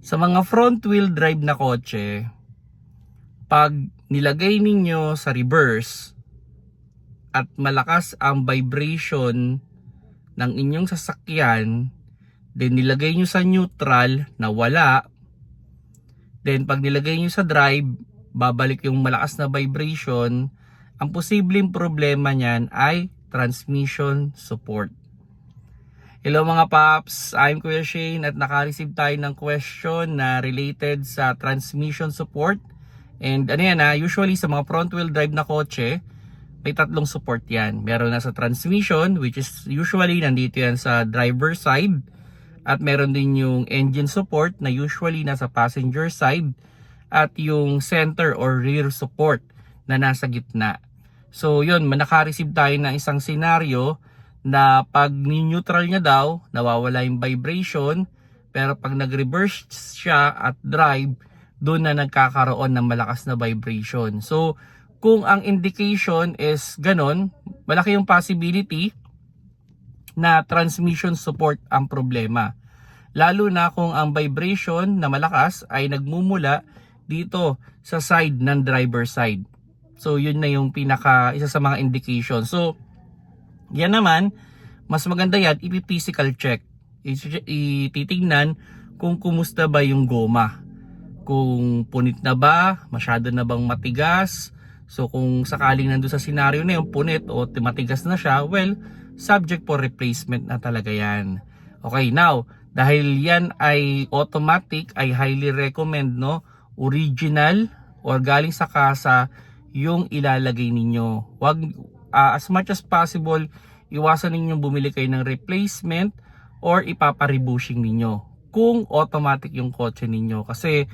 Sa mga front wheel drive na kotse, pag nilagay ninyo sa reverse at malakas ang vibration ng inyong sasakyan, then nilagay nyo sa neutral na wala, then pag nilagay nyo sa drive, babalik yung malakas na vibration. Ang posibleng problema niyan ay transmission support. Hello mga paps, I'm Kuya Shane at naka-receive tayo ng question na related sa transmission support. And ano yan usually sa mga front wheel drive na kotse, may tatlong support yan. Meron na sa transmission, which is usually nandito yan sa driver side. At meron din yung engine support na usually nasa passenger side. At yung center or rear support na nasa gitna. So yun, naka-receive tayo ng isang scenario na pag ni-neutral niya daw, nawawala yung vibration, pero pag nag-reverse siya at drive, doon na nagkakaroon ng malakas na vibration. So, kung ang indication is ganon, malaki yung possibility na transmission support ang problema. Lalo na kung ang vibration na malakas ay nagmumula dito sa side ng driver side. So, yun na yung isa sa mga indication. So, yan naman, mas maganda yan, ipi-physical check. Ititignan kung kumusta ba yung goma. Kung punit na ba, masyado na bang matigas. So kung sakaling nandun sa scenario na yung punit o matigas na siya, well, subject for replacement na talaga yan. Okay, now, dahil yan ay automatic, ay highly recommend, original or galing sa kasa yung ilalagay ninyo. Wag as much as possible, iwasan ninyong bumili kayo ng replacement or ipapa-rebushing ninyo kung automatic yung kotse ninyo. Kasi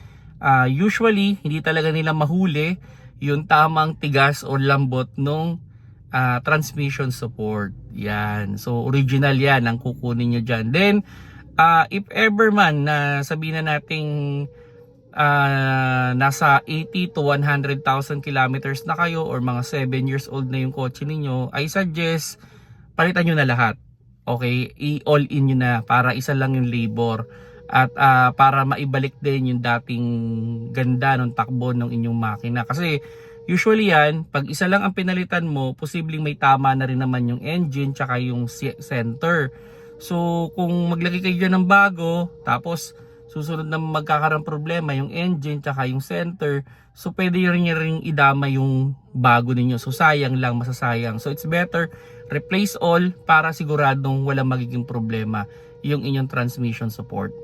usually, hindi talaga nila mahuli yung tamang tigas o lambot nung transmission support. Yan. So, original yan ang kukunin nyo dyan. Then, if ever man na sabihin na nating nasa 80 to 100,000 kilometers na kayo or mga 7 years old na yung kotse ninyo, I suggest palitan nyo na lahat. Okay, i-all in nyo na para isa lang yung labor at para maibalik din yung dating ganda ng takbo ng inyong makina. Kasi usually yan, pag isa lang ang pinalitan mo, posibleng may tama na rin naman yung engine tsaka yung center. So kung maglagay kayo dyan ng bago, tapos susunod na magkakaroon problema yung engine tsaka yung center, so pwede rin idama yung bago ninyo. So sayang lang, masasayang. So it's better replace all para siguradong walang magiging problema yung inyong transmission support.